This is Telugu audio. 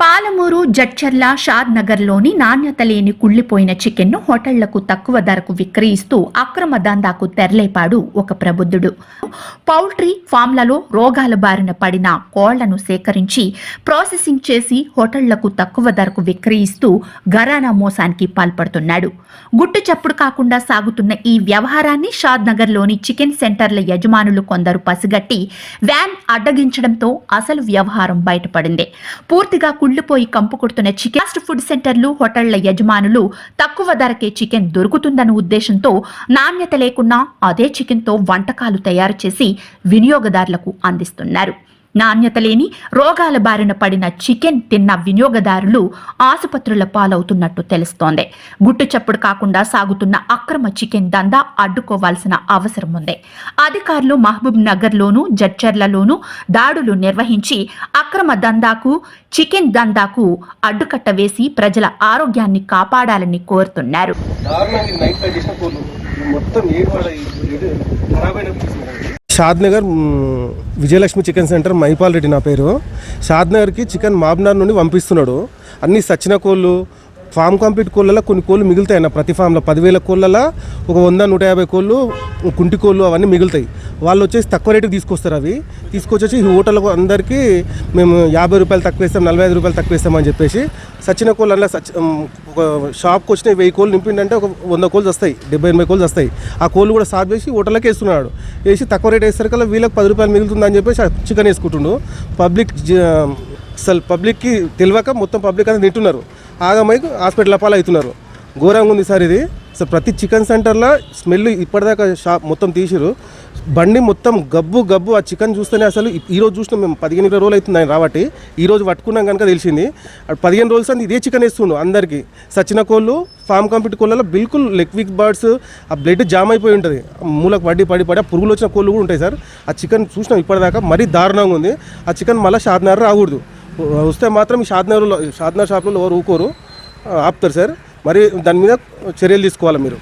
పాలమూరు, జడ్చర్ల, షాద్ నగర్లోని నాణ్యత లేని కుళ్లిపోయిన చికెన్ను హోటళ్లకు తక్కువ ధరకు విక్రయిస్తూ అక్రమ దందాకు తెరలేపాడు ఒక ప్రబుద్ధుడు. పౌల్ట్రీ ఫామ్లలో రోగాల బారిన పడిన కోళ్లను సేకరించి ప్రాసెసింగ్ చేసి హోటళ్లకు తక్కువ ధరకు విక్రయిస్తూ ఘరానా మోసానికి పాల్పడుతున్నాడు. గుట్టు చప్పుడు కాకుండా సాగుతున్న ఈ వ్యవహారాన్ని షాద్ నగర్లోని చికెన్ సెంటర్ల యజమానులు కొందరు పసిగట్టి వ్యాన్ అడ్డగించడంతో అసలు వ్యవహారం బయటపడింది. పూర్తిగా కుళ్లిపోయి కంపు కొడుతున్న చికెన్ ఫాస్ట్ ఫుడ్ సెంటర్లు, హోటళ్ల యజమానులు తక్కువ ధరకే చికెన్ దొరుకుతుందన్న ఉద్దేశంతో నాణ్యత లేకున్నా అదే చికెన్తో వంటకాలు తయారు చేసి వినియోగదారులకు అందిస్తున్నారు. నాణ్యత లేని రోగాల బారిన పడిన చికెన్ తిన్న వినియోగదారులు ఆసుపత్రుల పాలవుతున్నట్టు తెలుస్తోంది. గుట్టు చప్పుడు కాకుండా సాగుతున్న అక్రమ చికెన్ దందా అడ్డుకోవాల్సిన అవసరం ఉంది. అధికారులు మహబూబ్ నగర్లోను, జడ్చర్లలోనూ దాడులు నిర్వహించి అక్రమ దందాకు, చికెన్ దందాకు అడ్డుకట్ట వేసి ప్రజల ఆరోగ్యాన్ని కాపాడాలని కోరుతున్నారు. షాద్నగర్ విజయలక్ష్మి చికెన్ సెంటర్, మైపాల్ రెడ్డి నా పేరు. షాద్నగర్కి చికెన్ మాబ్నార్ నుండి పంపిస్తున్నాడు. అన్ని సచిన కోళ్ళు, ఫామ్ కంప్లీట్ కోళ్ళలో కొన్ని కోళ్ళు మిగులుతాయి అన్న. ప్రతి ఫామ్లో 10,000 కోళ్ళలో ఒక 100-150 కోళ్ళు కుంటి కోళ్ళు అవన్నీ మిగులుతాయి. వాళ్ళు వచ్చేసి తక్కువ రేటుకి తీసుకొస్తారు. అవి తీసుకొచ్చేసి ఈ హోటల్కు అందరికీ మేము 50 రూపాయలు తక్కువ ఇస్తాం, 45 రూపాయలు తక్కువ ఇస్తామని చెప్పేసి సచిన కోళ్ళు అలా ఒక షాప్కి వచ్చిన 1000 కోళ్ళు నింపిండంటే ఒక 100 కోళ్ళు వస్తాయి, 70-80 కోళ్ళు వస్తాయి. ఆ కోళ్ళు కూడా సాఫ్ చేసి హోటల్లోకి వేస్తున్నాడు. వేసి తక్కువ రేట్ వేసరికల్లా వీళ్ళకి 10 రూపాయలు మిగులుతుందని చెప్పేసి చికెన్ వేసుకుంటుండు. పబ్లిక్కి తెలియక మొత్తం పబ్లిక్ అంతా తింటున్నారు. ఆగమై హాస్పిటల్ అపాలు అవుతున్నారు. ఘోరంగా ఉంది సార్ ఇది. సార్ ప్రతి చికెన్ సెంటర్లో స్మెల్ ఇప్పటిదాకా షాప్ మొత్తం తీసిరు. బండి మొత్తం గబ్బు. ఆ చికెన్ చూస్తేనే అసలు ఈరోజు చూసినాం మేము. 15-20 రోజులు అవుతుంది ఆయన రాబట్టి. ఈరోజు పట్టుకున్నాం కనుక తెలిసింది. 15 రోజులు అంతా ఇదే చికెన్ వేస్తుండు అందరికీ. సచిన కోళ్ళు, ఫామ్ కంప్లీట్ కోళ్ళలో బిల్కుల్ లెగ్ బర్డ్స్, ఆ బ్లడ్ జామ్ అయిపోయి ఉంటుంది. మూలకు పడి ఆ పురుగులు వచ్చిన కోళ్ళు కూడా ఉంటాయి సార్. ఆ చికెన్ చూసినాం ఇప్పటిదాకా. మరీ దారుణంగా ఉంది. ఆ చికెన్ మళ్ళీ షాద్నగర్ రాకూడదు. వస్తే మాత్రం ఈ షాద్నగర్ షాప్లో ఎవరు ఊకోరు, ఆపుతారు సార్. మరి దాని మీద చర్యలు తీసుకోవాలి మీరు.